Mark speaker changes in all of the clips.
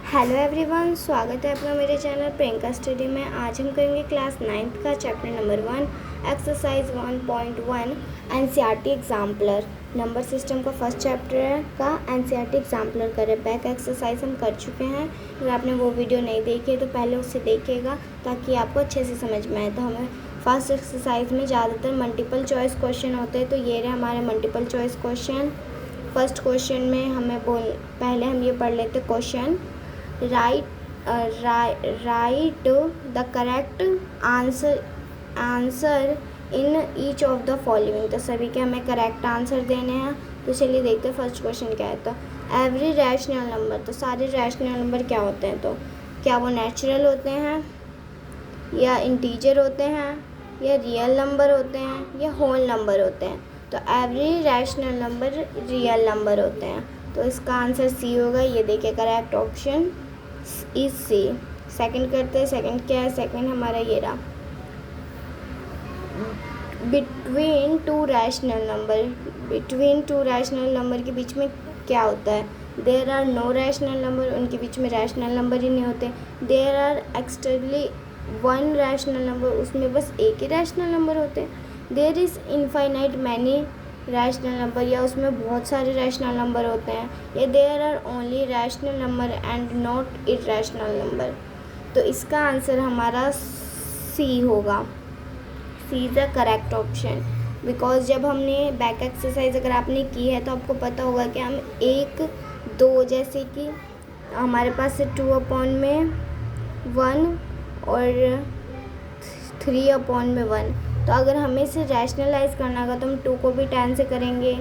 Speaker 1: Hello everyone, स्वागत है आपका मेरे चैनल प्रियंका स्टडी में। आज हम करेंगे क्लास 9th का chapter number 1 exercise 1.1 NCERT exemplar. Number system का फर्स्ट चैप्टर का एनसीईआरटी एग्जाम्पलर करें। बैक एक्सरसाइज हम कर चुके हैं। अगर आपने वो वीडियो नहीं देखी है तो पहले उससे देखिएगा ताकि आपको अच्छे से समझ में आए। तो हमें फर्स्ट एक्सरसाइज में ज़्यादातर मल्टीपल चॉइस क्वेश्चन होते हैं, तो ये रहे हमारे multiple choice question. First question में हमें पहले हम ये पढ़ लेते question. Right the correct answer in each of the following. तो सभी के हमें करेक्ट आंसर देने हैं। तो चलिए देखते हैं फर्स्ट क्वेश्चन क्या है। तो एवरी रैशनल नंबर, तो सारे रैशनल नंबर क्या होते हैं? तो क्या वो नेचुरल होते हैं, या इंटीजर होते हैं, या रियल नंबर होते हैं, या होल नंबर होते हैं? तो every rational number real number होते हैं। तो इसका आंसर सी होगा। ये देखिए correct option is C. Second करते हैं। सेकंड क्या है? सेकंड हमारा ये रहा, between two rational number. Between two rational number के बीच में क्या होता है? There are no rational number, उनके बीच में रैशनल नंबर ही नहीं होते। There are externally one rational number, उसमें बस एक ही रैशनल नंबर होते हैं। There is infinite many rational number, या उसमें बहुत सारे रैशनल नंबर होते हैं। या there are only rational number and not irrational number. तो इसका आंसर हमारा सी होगा। C is the correct option. Because जब हमने बैक एक्सरसाइज अगर आपने की है तो आपको पता होगा कि हम 1, 2 जैसे कि हमारे पास 2/1 और 3/1। तो अगर हमें इसे रैशनलाइज करना होगा तो हम 2 को भी 10 से करेंगे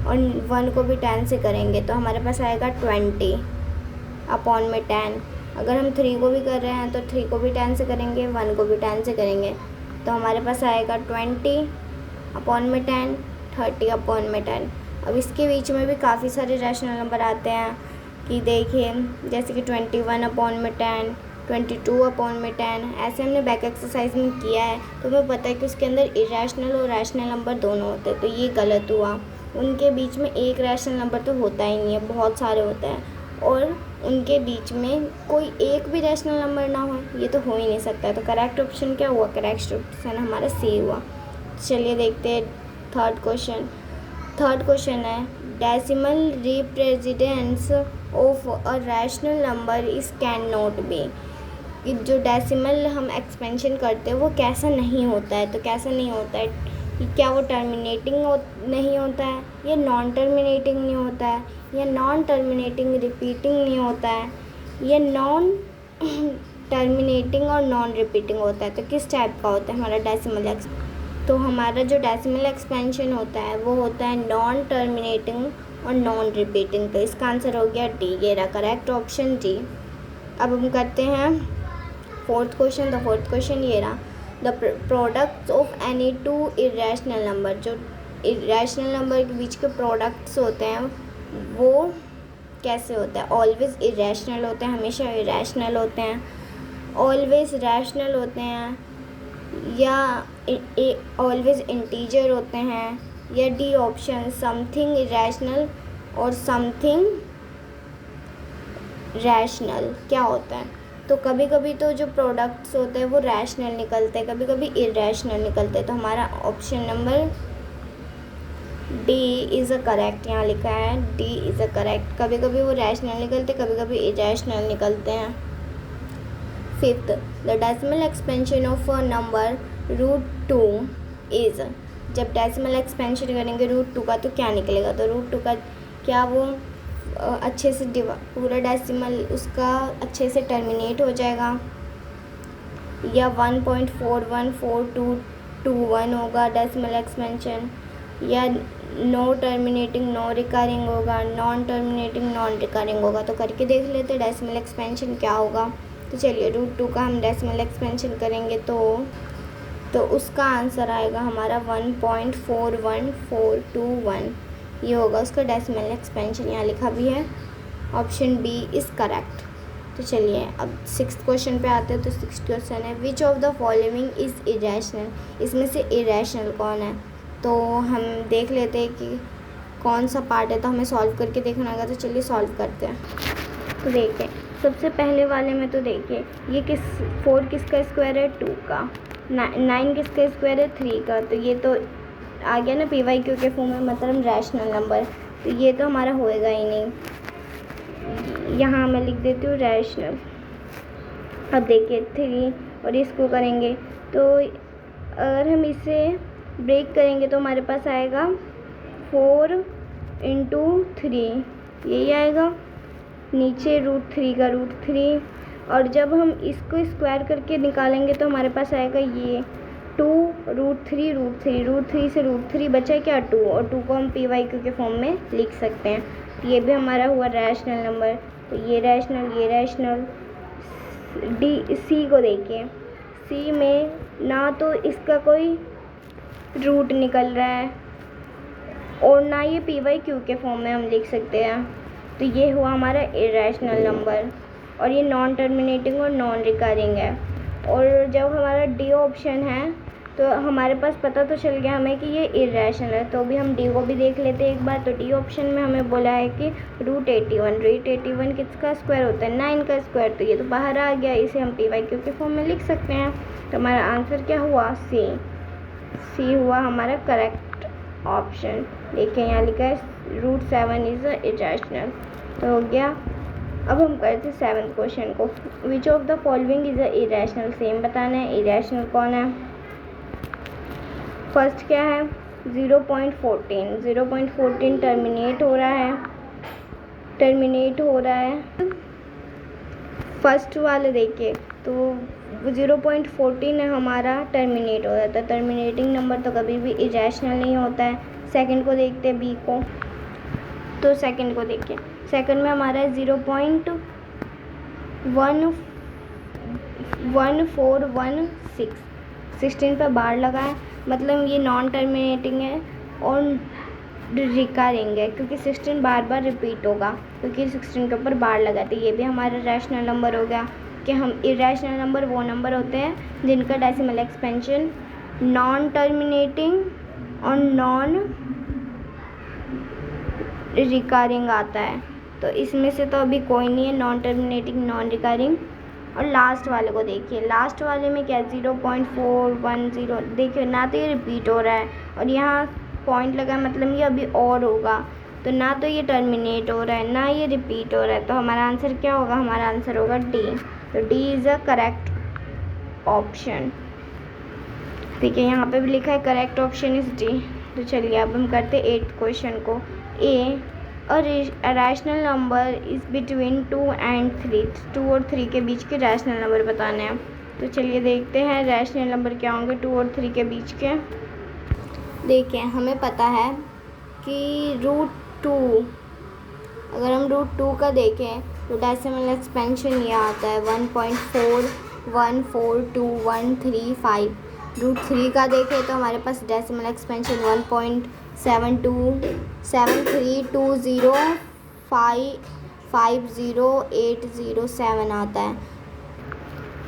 Speaker 1: और 1 को भी 10 से करेंगे, तो हमारे पास आएगा 20/10। अगर हम 3 को भी कर रहे हैं तो 3 को भी 10 से करेंगे, 1 को भी 10 से करेंगे, तो हमारे पास आएगा 20/10, 30/10। अब इसके बीच में भी काफ़ी सारे रैशनल नंबर आते हैं कि देखिए जैसे कि 21/10, 22/10। ऐसे हमने बैक एक्सरसाइज में किया है तो हमें पता है कि उसके अंदर इरैशनल और रैशनल नंबर दोनों होते हैं। तो ये गलत हुआ। उनके बीच में एक रैशनल नंबर तो होता ही नहीं है, बहुत सारे होते हैं, और उनके बीच में कोई एक भी रैशनल नंबर ना हो, ये तो हो ही नहीं सकता। तो करेक्ट ऑप्शन क्या हुआ? करेक्ट ऑप्शन हमारा सी हुआ। चलिए देखते हैं थर्ड क्वेश्चन। थर्ड क्वेश्चन है decimal representation of a rational number is can not be. जो डेसिमल हम एक्सपेंशन करते हैं वो कैसा नहीं होता है? तो कैसा नहीं होता है? क्या वो टर्मिनेटिंग नहीं होता है, या नॉन टर्मिनेटिंग नहीं होता है, या नॉन टर्मिनेटिंग रिपीटिंग नहीं होता है, या नॉन टर्मिनेटिंग और नॉन रिपीटिंग होता है? तो किस टाइप का होता है हमारा डेसिमल तो हमारा जो डेसिमल एक्सपेंशन होता है वो होता है नॉन टर्मिनेटिंग और नॉन रिपीटिंग। तो इसका आंसर हो गया डी। ये रहा करेक्ट ऑप्शन डी। अब हम करते हैं फोर्थ क्वेश्चन। तो फोर्थ क्वेश्चन ये रहा, the products of any two irrational number. जो इरैशनल नंबर के बीच के प्रोडक्ट्स होते हैं वो कैसे होता है? ऑलवेज इरैशनल होते हैं, हमेशा इरैशनल होते हैं, ऑलवेज रैशनल होते हैं, या ऑलवेज इंटीजर होते हैं, या डी ऑप्शन समथिंग इरैशनल और समथिंग रैशनल। क्या होता है? तो कभी कभी तो जो प्रोडक्ट्स होते हैं वो रैशनल निकलते हैं, कभी कभी इरैशनल निकलते हैं। तो हमारा option number D is a correct. यहाँ लिखा है डी इज़ अ करेक्ट। कभी कभी वो रैशनल निकलते, कभी कभी इरैशनल निकलते हैं। Fifth, the decimal expansion of a number √2 is. जब डेसिमल एक्सपेंशन करेंगे √2 का तो क्या निकलेगा? तो √2 का क्या वो अच्छे से पूरा डेसिमल उसका अच्छे से टर्मिनेट हो जाएगा, या 1.414221 होगा डेसिमल एक्सपेंशन, या नो टर्मिनेटिंग नो रिकरिंग होगा, नॉन टर्मिनेटिंग नॉन रिकरिंग होगा? तो करके देख लेते डेसिमल एक्सपेंशन क्या होगा। तो चलिए √2 का हम डेसिमल एक्सपेंशन करेंगे तो उसका आंसर आएगा हमारा 1.41421। ये होगा उसका डेसिमल एक्सपेंशन। यहाँ लिखा भी है ऑप्शन बी इज़ करेक्ट। तो चलिए अब सिक्स्थ क्वेश्चन पे आते हैं। तो सिक्स्थ क्वेश्चन है which of the following is irrational. इसमें से इरैशनल कौन है? तो हम देख लेते हैं कि कौन सा पार्ट है, तो हमें सॉल्व करके देखना होगा। तो चलिए सॉल्व करते हैं। तो देखते हैं सबसे पहले वाले में तो देखिए ये 4 किसका स्क्वायर है, 2 का। 9 किसका स्क्वायर है, 3 का। तो ये तो आ गया ना PYQ के फॉर्म में, मतलब रैशनल नंबर। तो ये तो हमारा होएगा ही नहीं। यहाँ मैं लिख देती हूँ रैशनल। अब देखिए 3 और इसको करेंगे तो अगर हम इसे ब्रेक करेंगे तो हमारे पास आएगा 4 × 3, यही आएगा। नीचे √3 का √3, और जब हम इसको स्क्वायर करके निकालेंगे तो हमारे पास आएगा ये 2 √3 से √3 बचा क्या, 2, और 2 को हम PYQ के फॉर्म में लिख सकते हैं। तो ये भी हमारा हुआ रैशनल नंबर। तो ये रैशनल। C को देखिए, C में ना तो इसका कोई रूट निकल रहा है और ना ये PYQ के फॉर्म में हम लिख सकते हैं। तो ये हुआ हमारा इरेशनल नंबर, और ये नॉन टर्मिनेटिंग और नॉन रिकरिंग है। और जब हमारा D ऑप्शन है तो हमारे पास पता तो चल गया हमें कि ये इरेशनल है। तो अभी हम D को भी देख लेते हैं एक बार। तो D ऑप्शन में हमें बोला है कि √81 किसका स्क्वायर होता है, 9 का स्क्वायर। तो ये तो बाहर आ गया, इसे हम PYQ के फॉर्म में लिख सकते हैं। तो हमारा आंसर क्या हुआ, C हुआ हमारा करेक्ट ऑप्शन। देखिए यहाँ लिखा है √7 इज़ इरेशनल। तो हो गया। अब हम करते हैं 7th क्वेश्चन को। Which of the following is a irrational. Same बताना है इरेशनल कौन है। फर्स्ट क्या है, 0.14 टर्मिनेट हो रहा है। फर्स्ट वाले देखिए तो 0.14 हमारा टर्मिनेट हो जाता है। टर्मिनेटिंग नंबर तो कभी भी इरेशनल नहीं होता है। सेकंड को देखते हैं, B को। तो सेकंड को देखिए, सेकंड में हमारा है 0.1416। 16 पर बार लगा है, मतलब ये नॉन टर्मिनेटिंग है और रिकरिंग है, क्योंकि 16 बार बार रिपीट होगा, क्योंकि 16 के ऊपर बार लगा। तो ये भी हमारा रैशनल नंबर हो गया। कि हम इरेशनल नंबर वो नंबर होते हैं जिनका डेसिमल एक्सपेंशन नॉन टर्मिनेटिंग और नॉन रिकरिंग आता है। तो इसमें से तो अभी कोई नहीं है, नॉन टर्मिनेटिंग, नॉन रिकरिंग। और लास्ट वाले को देखिए, लास्ट वाले में क्या 0.410। देखिए ना तो ये रिपीट हो रहा है और यहाँ पॉइंट लगा, मतलब ये अभी और होगा। तो ना तो ये टर्मिनेट हो रहा है ना ये रिपीट हो रहा है। तो हमारा आंसर क्या होगा, हमारा आंसर होगा D। तो D is a correct option. ठीक है, यहाँ पे भी लिखा है करेक्ट ऑप्शन इज़ D। तो चलिए अब हम करते हैं 8th क्वेश्चन को। A rational number is between 2 and 3। 2 और 3 के बीच के रैशनल नंबर बताने हैं। तो चलिए देखते हैं रैशनल नंबर क्या होंगे 2 और 3 के बीच के। देखिए हमें पता है कि √2, अगर हम √2 का देखें तो डेसिमल एक्सपेंशन ये आता है 1.414213 √3 का देखें तो हमारे पास डेसिमल एक्सपेंशन 1.72720500807 आता है।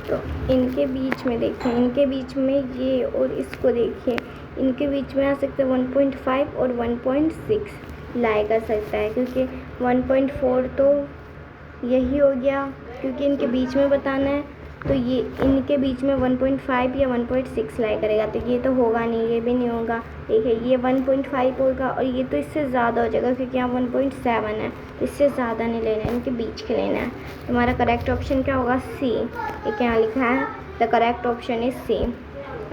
Speaker 1: तो इनके बीच में देखिए, इनके बीच में ये और इसको देखिए, इनके बीच में आ सकते हैं 1.5 और 1.6 लाई कर सकता है, क्योंकि 1.4 तो यही हो गया, क्योंकि इनके बीच में बताना है। तो ये इनके बीच में 1.5 या 1.6 लाई करेगा, तो ये तो होगा नहीं, ये भी नहीं होगा। देखिए ये 1.5 होगा और ये तो इससे ज़्यादा हो जाएगा, क्योंकि यहाँ 1.7 है, तो इससे ज़्यादा नहीं लेना है, इनके बीच के लेना है। तो हमारा करेक्ट ऑप्शन क्या होगा, C। एक यहाँ लिखा है the correct option is C।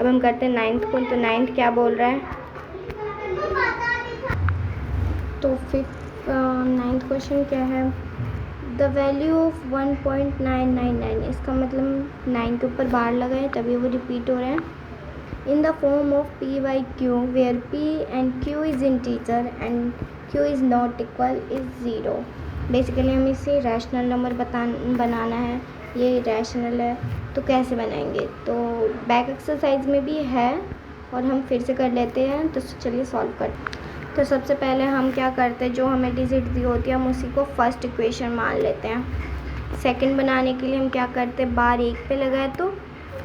Speaker 1: अब हम करते हैं 9th को। तो 9th क्या बोल रहा है, तो 9th क्वेश्चन क्या है, द वैल्यू ऑफ 1.999। इसका मतलब 9 के ऊपर बार लगा है तभी वो रिपीट हो रहा है। In the form of P/Q where P and Q is integer and Q is not equal is 0। Basically हमें इसे रैशनल नंबर बनाना है, ये रैशनल है, तो कैसे बनाएंगे। तो बैक एक्सरसाइज में भी है और हम फिर से कर लेते हैं। तो चलिए सॉल्व करते हैं। तो सबसे पहले हम क्या करते हैं, जो हमें डिजिट दी होती है हम उसी को फर्स्ट इक्वेशन मान लेते हैं। सेकंड बनाने के लिए हम क्या करते हैं, बार 1 पे लगाए तो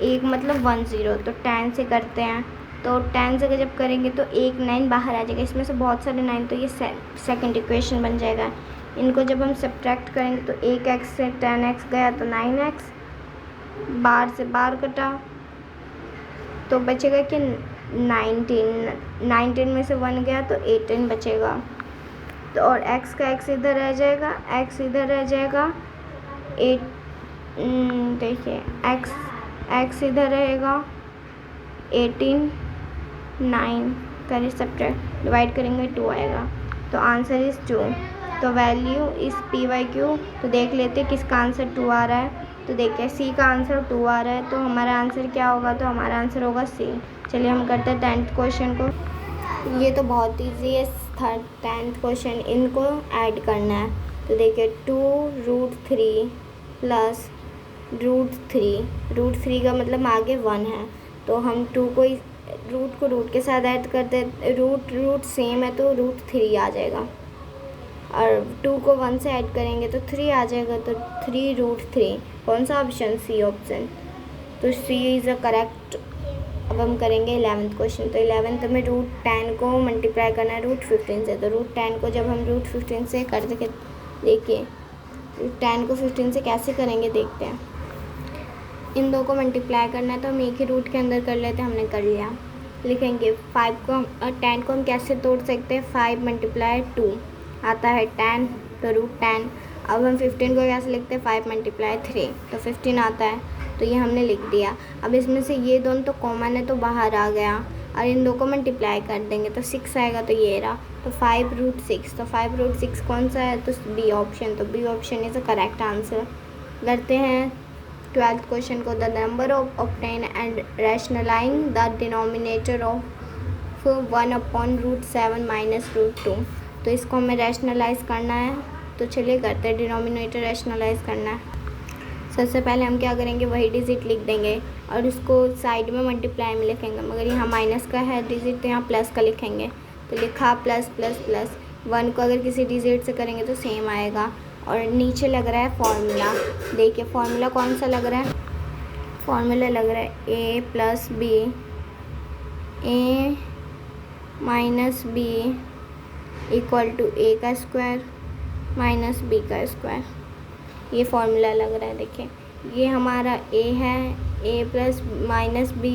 Speaker 1: 1 मतलब 10, तो 10 से करते हैं। तो 10 से जब करेंगे तो एक 9 बाहर आ जाएगा, इसमें से बहुत सारे 9, तो ये सेकंड इक्वेशन बन जाएगा। इनको जब हम सब्ट्रैक्ट करेंगे तो 1x से 10x गया तो 9x, बार से बार कटा तो बचेगा कि 19 में से 1 गया तो 18 बचेगा। तो और x का x इधर रह जाएगा, x इधर रह जाएगा, 8 देखिए x इधर रहेगा, 18 9 करें सब्ट्रैक्ट, डिवाइड करेंगे 2 आएगा। तो आंसर इज़ 2। तो वैल्यू इस p/q। तो देख लेते किसका आंसर 2 आ रहा है। तो देखिए सी का आंसर 2 आ रहा है, तो हमारा आंसर क्या होगा, तो हमारा आंसर होगा सी। चलिए हम करते हैं 10th क्वेश्चन को। ये तो बहुत ईजी है, 10th क्वेश्चन। इनको ऐड करना है। तो देखिए 2√3 प्लस √3 का मतलब आगे 1 है, तो हम 2 को रूट को रूट के साथ ऐड करते हैं, रूट सेम है तो √3 आ जाएगा, और 2 को 1 से ऐड करेंगे तो 3 आ जाएगा, तो 3√3। कौन सा ऑप्शन, सी ऑप्शन। तो सी इज़ अ करेक्ट। अब हम करेंगे 11th क्वेश्चन। तो 11th में √10 को मल्टीप्लाई करना है √15 से। तो √10 को जब हम √15 से कर देंगे, देखिए √10 को 15 से कैसे करेंगे देखते हैं। इन दो को मल्टीप्लाई करना है तो हम एक ही रूट के अंदर कर लेते हैं, हमने कर लिया। लिखेंगे 5 को 10 को हम कैसे तोड़ सकते हैं, 5 × 2 आता है 10, तो √10। अब हम 15 को कैसे लिखते हैं, 5 × 3 तो 15 आता है, तो ये हमने लिख दिया। अब इसमें से ये दोनों तो कॉमन है तो बाहर आ गया, और इन दो को मल्टीप्लाई कर देंगे तो 6 आएगा, तो ये रहा। तो 5√6, तो 5√6 कौन सा है, तो बी ऑप्शन। तो B option is a correct answer. करते हैं 12th क्वेश्चन को। The number of obtain and rationalising the denominator of 1/√7 - √2। तो इसको हमें रैशनलाइज करना है, तो चलिए करते हैं। डिनोमिनेटर रैशनलाइज करना है। सबसे पहले हम क्या करेंगे, वही डिजिट लिख देंगे और उसको साइड में मल्टीप्लाई में लिखेंगे, मगर यहाँ माइनस का है डिजिट तो यहाँ प्लस का लिखेंगे। तो लिखा प्लस प्लस प्लस, 1 को अगर किसी डिजिट से करेंगे तो सेम आएगा। और नीचे लग रहा है फॉर्मूला। देखिए फॉर्मूला कौन सा लग रहा है, फॉर्मूला लग रहा है a + b, a - b = a का स्क्वायर - b का स्क्वायर। ये फॉर्मूला लग रहा है। देखिए ये हमारा a है, a + -b,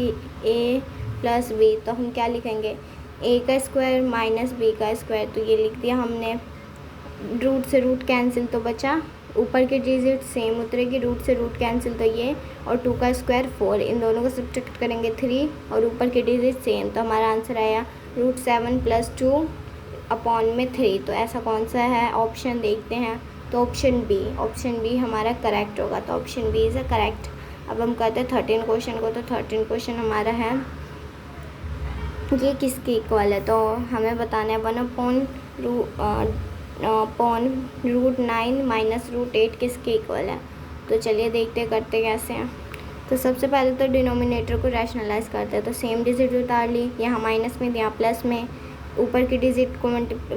Speaker 1: a + b, तो हम क्या लिखेंगे, a का स्क्वायर - b का स्क्वायर। तो ये लिख दिया हमने। रूट से रूट कैंसिल तो बचा, ऊपर के डिजिट सेम उतरेगी, रूट से रूट कैंसिल तो ये, और 2 का स्क्वायर 4, इन दोनों को सब्ट्रैक्ट करेंगे 3, और ऊपर के डिजिट सेम, तो हमारा आंसर आया √7 + 2/3। तो ऐसा कौन सा है ऑप्शन, देखते हैं। तो ऑप्शन बी हमारा करेक्ट होगा। तो option B is a correct. अब हम करते हैं 13 क्वेश्चन को। तो 13 क्वेश्चन हमारा है, ये किसके इक्वल है, तो हमें बताना है 1/√9 - √8 किसके इक्वल है। तो चलिए देखते करते कैसे हैं। तो सबसे पहले तो डिनोमिनेटर को रैशनलाइज करते हैं। तो सेम डिजिट उतार ली, यहाँ माइनस में यहाँ प्लस में, ऊपर की डिजिट को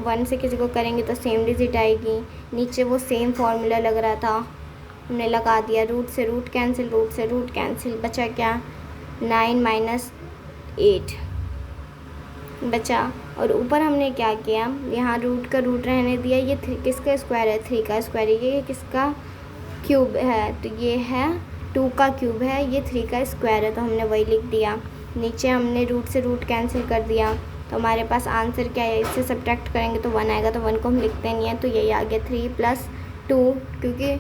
Speaker 1: 1 से किसी को करेंगे तो सेम डिजिट आएगी, नीचे वो सेम फार्मूला लग रहा था हमने लगा दिया, रूट से रूट कैंसिल, बचा क्या 9 - 8 बचा। और ऊपर हमने क्या किया, यहाँ रूट का रूट रहने दिया, ये किसका स्क्वायर है, 3 का स्क्वायर, ये किसका क्यूब है, तो ये है 2 का क्यूब है, ये 3 का स्क्वायर है, तो हमने वही लिख दिया। नीचे हमने रूट से रूट कैंसिल कर दिया, तो हमारे पास आंसर क्या है, इससे सब्ट्रैक्ट करेंगे तो 1 आएगा, तो 1 को हम लिखते नहीं है, तो यही आ गया 3 + 2, क्योंकि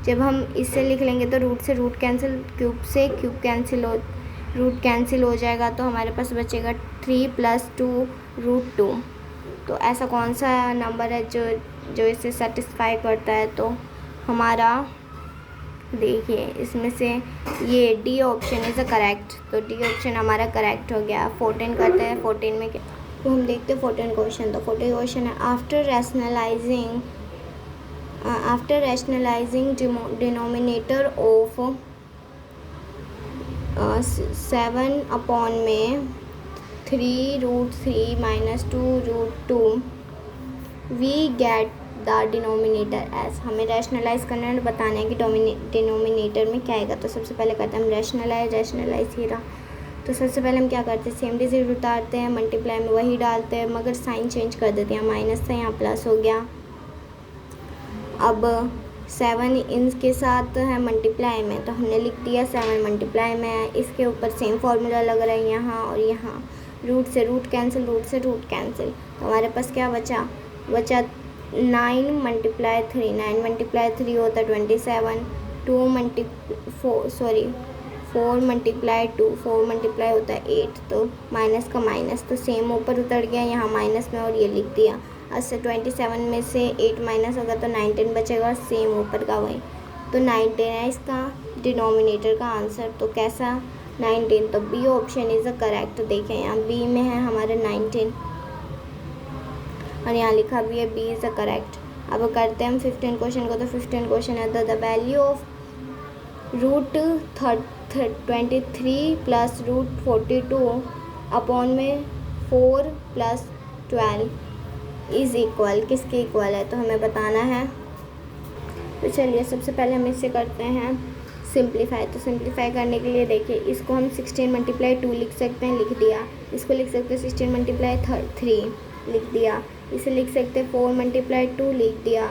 Speaker 1: जब हम इससे लिख लेंगे तो रूट से रूट कैंसिल, क्यूब से क्यूब कैंसिल रूट कैंसिल हो जाएगा, तो हमारे पास बचेगा 3 + 2 √2। तो ऐसा कौन सा नंबर है जो इसे सेटिस्फाई करता है, तो हमारा देखिए इसमें से ये D option is a correct. तो डी ऑप्शन हमारा करेक्ट हो गया। 14 करते हैं। 14 में क्या, तो हम देखते हैं 14 क्वेश्चन। तो 14 क्वेश्चन है, after rationalising denominator of 7/3 - 2√2 we get the denominator as. हमें रैशनलाइज करना है, बताना है कि डिनोमिनेटर में क्या आएगा। तो सबसे पहले करते हैं हम रैशनलाइज ही रहा। तो सबसे पहले हम क्या करते हैं, सेम डिजिट उतारते हैं, मल्टीप्लाई में वही डालते हैं, मगर साइन चेंज कर देते हैं, माइनस से यहाँ प्लस हो गया। अब 7 इनके साथ है मल्टीप्लाई में, तो हमने लिख दिया 7 मल्टीप्लाई में है। इसके ऊपर सेम फार्मूला लग रहा है यहाँ और यहाँ, रूट से रूट कैंसिल, रूट से रूट कैंसिल, तो हमारे पास क्या बचा 9 मल्टीप्लाई 3, 9 मल्टीप्लाई 3 होता है 27, 4 मल्टीप्लाई 2, 4 मल्टीप्लाई होता है 8, तो माइनस का माइनस, तो सेम ऊपर उतर गया यहाँ माइनस में और ये लिख दिया। अच्छा 27 में से 8 माइनस होगा तो 19 बचेगा, सेम ऊपर का वही, तो 19 है इसका डिनोमिनेटर का आंसर। तो कैसा 19, तो B option is a correct. तो देखें यहाँ बी में है हमारा 19 और यहाँ लिखा भी है बी इज़ अ करेक्ट। अब करते हैं हम 15 क्वेश्चन को। तो 15 क्वेश्चन है the value of root 23 plus root 42 upon में 4 प्लस 12 इज़ इक्वल, किसके इक्वल है तो हमें बताना है। तो चलिए सबसे पहले हम इससे करते हैं सिंप्लीफाई। तो सिंप्लीफाई करने के लिए देखिए इसको हम 16 मल्टीप्लाई 2 लिख सकते हैं, लिख दिया। इसको लिख सकते हैं 16 मल्टीप्लाई 3 लिख दिया। इसे लिख सकते हैं 4 मल्टीप्लाई 2 लिख दिया,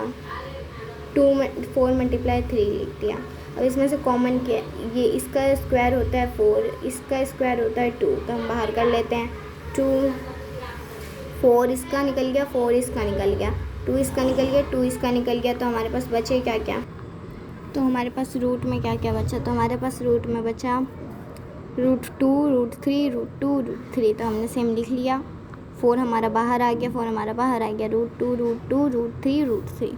Speaker 1: 4 मल्टीप्लाई 3 लिख दिया। अब इसमें से कॉमन किया, ये इसका स्क्वायर होता है 4, इसका स्क्वायर होता है 2, तो हम बाहर कर लेते हैं 2, 4 इसका निकल गया, 4 इसका निकल गया, 2 इसका निकल गया, 2 इसका निकल गया, तो हमारे पास बचे क्या क्या, तो हमारे पास रूट में क्या क्या बचा, तो हमारे पास रूट में बचा रूट 2, रूट 3, रूट 2, रूट 3, तो हमने सेम लिख लिया। 4 हमारा बाहर आ गया, 4 हमारा बाहर आ गया, रूट 2, रूट 2, रूट 3, रूट 3।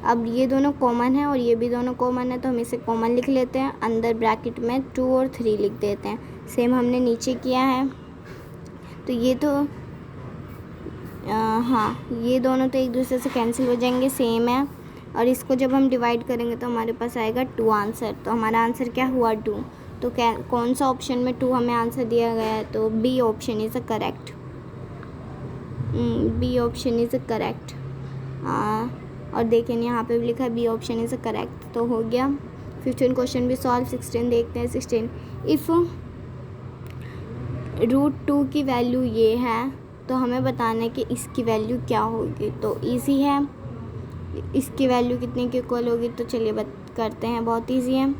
Speaker 1: अब ये दोनों कॉमन है और ये भी दोनों कॉमन है, तो हम इसे कॉमन लिख लेते हैं, अंदर ब्रैकेट में 2 और 3 लिख देते हैं। सेम हमने नीचे किया है। तो ये तो हाँ, ये दोनों तो एक दूसरे से कैंसिल हो जाएंगे, सेम है। और इसको जब हम डिवाइड करेंगे तो हमारे पास आएगा 2 आंसर। तो हमारा आंसर क्या हुआ 2। तो क्या कौन सा ऑप्शन में 2 हमें आंसर दिया गया है, तो B option is a correct, B option is a correct. और देखें यहाँ पे भी लिखा है B option is a correct, तो हो गया। 15 क्वेश्चन भी सॉल्व। 16 देखते हैं। 16 इफ़ रूट 2 की वैल्यू ये है तो हमें बताना है कि इसकी वैल्यू क्या होगी। तो इजी है, इसकी वैल्यू कितने के इक्वल होगी, तो चलिए करते हैं, बहुत इजी है।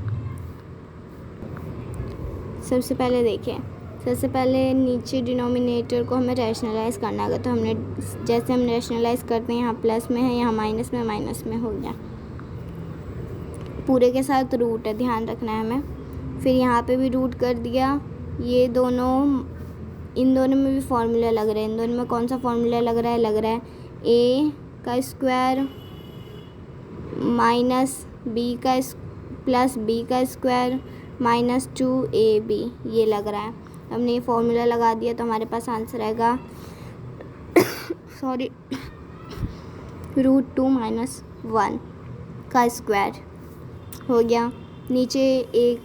Speaker 1: सबसे पहले देखें, सबसे पहले नीचे डिनोमिनेटर को हमें रैशनलाइज करना होगा। तो हमने जैसे हम रैशनलाइज करते हैं, यहाँ प्लस में है, यहाँ माइनस में, माइनस में हो गया। पूरे के साथ रूट है, ध्यान रखना है हमें। फिर यहाँ पे भी रूट कर दिया। ये दोनों, इन दोनों में भी फार्मूला लग रहा है। इन दोनों में कौन सा फार्मूला लग रहा है, लग रहा है a का स्क्वायर माइनस b का प्लस b का स्क्वायर माइनस 2ab, ये लग रहा है। हमने ये फार्मूला लगा दिया तो हमारे पास आंसर आएगा सॉरी रूट 2 माइनस 1 का स्क्वायर हो गया। नीचे एक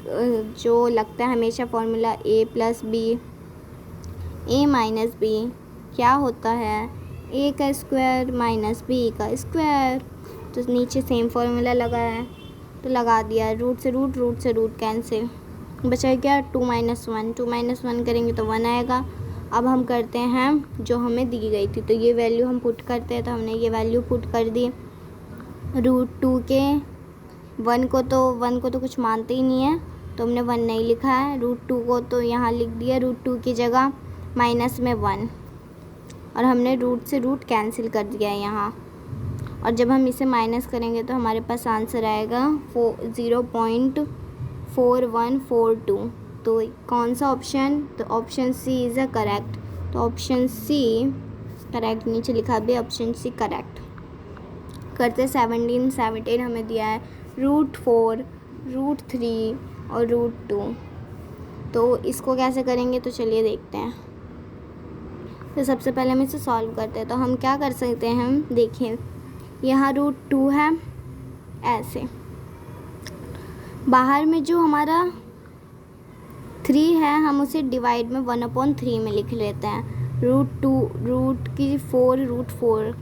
Speaker 1: जो लगता है हमेशा formula a plus B, a minus B क्या होता है, a का स्क्वायर माइनस b का स्क्वायर। तो नीचे सेम फार्मूला लगा है तो लगा दिया, रूट से रूट, रूट से रूट कैंसिल, बचा क्या 2 माइनस 1, 2 माइनस 1 करेंगे तो 1 आएगा। अब हम करते हैं जो हमें दी गई थी, तो ये वैल्यू हम पुट करते हैं। तो हमने ये वैल्यू पुट कर दी। रूट 2 के 1 को तो कुछ मानते ही नहीं है, तो हमने 1 नहीं लिखा है। रूट 2 को तो यहाँ लिख दिया, रूट 2 की जगह माइनस में 1, और हमने रूट से रूट कैंसिल कर दिया है यहाँ। और जब हम इसे माइनस करेंगे तो हमारे पास आंसर आएगा 0.4142। तो कौन सा ऑप्शन, तो option C is a correct. तो ऑप्शन सी करेक्ट, नीचे लिखा भी ऑप्शन सी करेक्ट। करते 17 हमें दिया है रूट 4, रूट 3 और रूट 2। तो इसको कैसे करेंगे, तो चलिए देखते हैं। तो सबसे पहले हम इसे सॉल्व करते हैं। तो हम क्या कर सकते हैं, हम देखें यहाँ रूट 2 है, ऐसे बाहर में जो हमारा 3 है हम उसे डिवाइड में 1/3 में लिख लेते हैं। रूट 2 रूट की 4 रूट 4,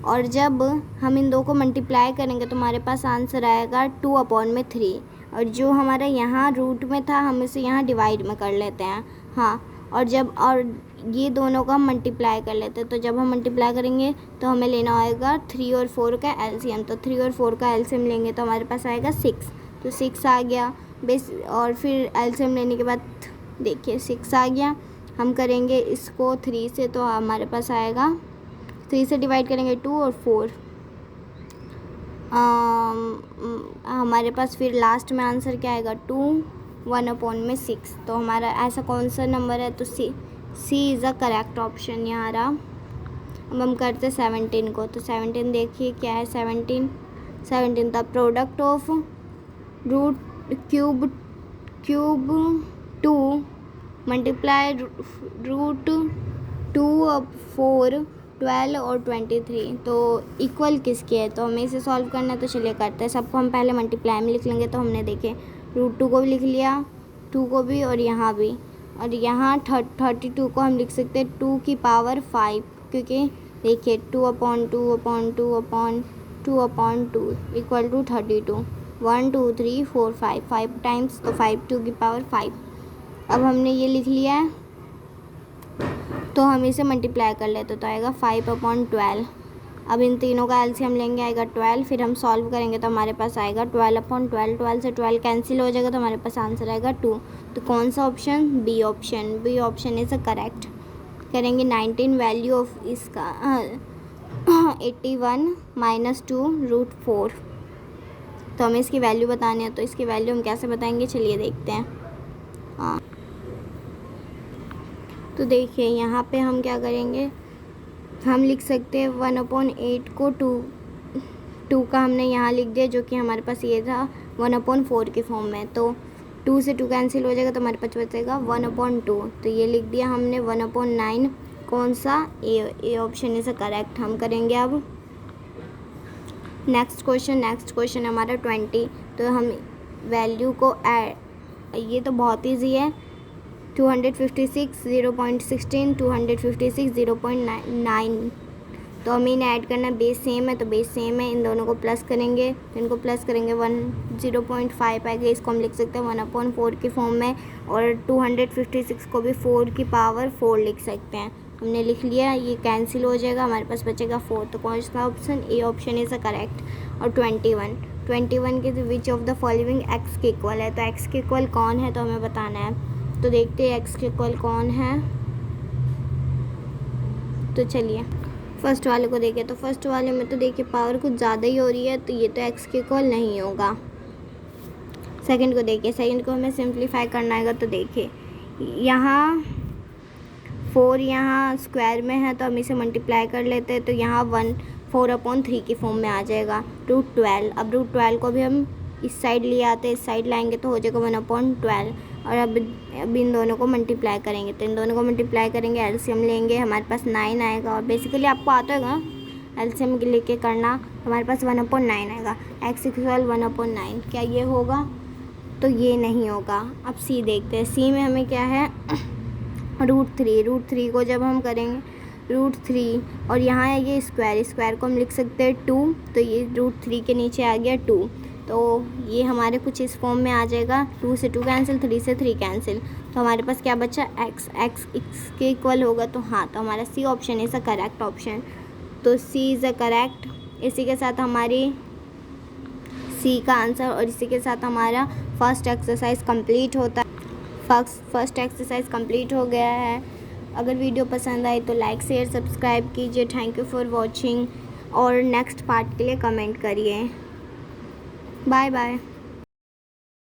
Speaker 1: और जब हम इन दो को मल्टीप्लाई करेंगे तो हमारे पास आंसर आएगा 2/3। और जो हमारा यहाँ रूट में था हम इसे यहाँ डिवाइड में कर लेते हैं। हाँ, और ये दोनों का हम मल्टीप्लाई कर लेते हैं। तो जब हम मल्टीप्लाई करेंगे तो हमें लेना होगा 3 और 4 का एलसीएम। तो 3 और 4 का एलसीएम लेंगे तो हमारे पास आएगा 6। तो 6 आ गया बेस। और फिर एलसीएम लेने के बाद देखिए 6 आ गया। हम करेंगे इसको 3 से, तो हमारे पास आएगा 3 से डिवाइड करेंगे 2 और 4। हमारे पास फिर लास्ट में आंसर क्या आएगा 2, 1/6। तो हमारा ऐसा कौन सा नंबर है? तो C is a correct option यहाँ रहा। अब हम करते 17 को। तो 17 देखिए क्या है 17 the product of root cube 2 multiply root 2 और 4, 12 और 23। तो इक्वल किसके है? तो हमें इसे सॉल्व करना है। तो चलिए करते हैं। सबको हम पहले मल्टीप्लाई में लिख लेंगे। तो हमने देखे रूट 2 को भी लिख लिया, 2 को भी, और यहाँ भी। और यहाँ 32 को हम लिख सकते हैं 2 की पावर 5, क्योंकि देखिए 2/2/2/2/2 इक्वल टू 32। 1 2 3 4 5 टाइम्स, तो 5 2 की पावर 5। अब हमने ये लिख लिया है, तो हम इसे मल्टीप्लाई कर लेते तो आएगा 5/12। अब इन तीनों का एलसीएम लेंगे, आएगा 12। फिर हम सॉल्व करेंगे तो हमारे पास आएगा 12/12। 12 से 12 कैंसिल हो जाएगा, तो हमारे पास आंसर आएगा 2। तो कौन सा option? B option is a correct. करेंगे 19 वैल्यू ऑफ इसका 81 - 2√4। तो हमें इसकी वैल्यू बतानी है। तो इसकी वैल्यू हम कैसे बताएंगे, चलिए देखते हैं। हाँ, तो देखिए यहाँ पे हम क्या करेंगे, हम लिख सकते हैं 1/8 को 2 का हमने यहाँ लिख दिया, जो कि हमारे पास ये था 1/4 की फॉर्म में। तो 2 से 2 कैंसिल हो जाएगा, तो हमारे पास बचेगा 1/2। तो ये लिख दिया हमने 1/9। कौन सा? A option is correct. हम करेंगे अब नेक्स्ट क्वेश्चन हमारा 20। तो हम वैल्यू को ये तो बहुत ईजी है। 256 0.16 256 0.9। तो हमें इन्हें ऐड करना है। बेस सेम है तो बेस सेम है। इन दोनों को प्लस करेंगे, तो इनको प्लस करेंगे 0.5 आएगा। इसको हम लिख सकते हैं 1/4 की फॉर्म में। और 256 को भी 4 की पावर 4 लिख सकते हैं। हमने लिख लिया, ये कैंसिल हो जाएगा, हमारे पास बचेगा 4। तो कौन सा option? A option is a correct. और 21 के which of the following x के इक्वल है? तो एक्स के इक्वल कौन है, तो हमें बताना है। तो देखते हैं एक्स के इक्वल कौन है। तो चलिए फर्स्ट वाले को देखें। तो फर्स्ट वाले में तो देखिए पावर कुछ ज़्यादा ही हो रही है, तो ये तो एक्स के इक्वल नहीं होगा। सेकंड को देखिए, सेकंड को हमें सिंप्लीफाई करना है। तो देखिए यहाँ 4 यहाँ स्क्वायर में है, तो हम इसे मल्टीप्लाई कर लेते हैं। तो यहाँ 4/3 की फॉर्म में आ जाएगा √12। अब √12 को भी हम इस साइड ले आते हैं, इस साइड लाएंगे तो हो जाएगा 1/12। और अब इन दोनों को मल्टीप्लाई करेंगे। तो इन दोनों को मल्टीप्लाई करेंगे, एलसीएम लेंगे, हमारे पास 9 आएगा। और बेसिकली आपको आता होगा एलसीएम लेके करना। हमारे पास 1/9 आएगा। X equal 1/9। क्या ये होगा? तो ये नहीं होगा। अब सी देखते हैं। सी में हमें क्या है √3 को जब हम करेंगे √3, और यहाँ है ये स्क्वायर को हम लिख सकते हैं 2। तो ये √3 के नीचे आ गया 2। तो ये हमारे कुछ इस फॉर्म में आ जाएगा। 2 से 2 कैंसिल, 3 से 3 कैंसिल। तो हमारे पास क्या बचा? एक्स के इक्वल होगा। तो हाँ, तो हमारा C option is a correct option. तो सी इज़ अ करेक्ट। इसी के साथ हमारी सी का आंसर, और इसी के साथ हमारा फर्स्ट एक्सरसाइज कंप्लीट होता है। फर्स्ट एक्सरसाइज कंप्लीट हो गया है। अगर वीडियो पसंद आई तो लाइक शेयर सब्सक्राइब कीजिए। Thank you for watching. और नेक्स्ट पार्ट के लिए कमेंट करिए। Bye bye.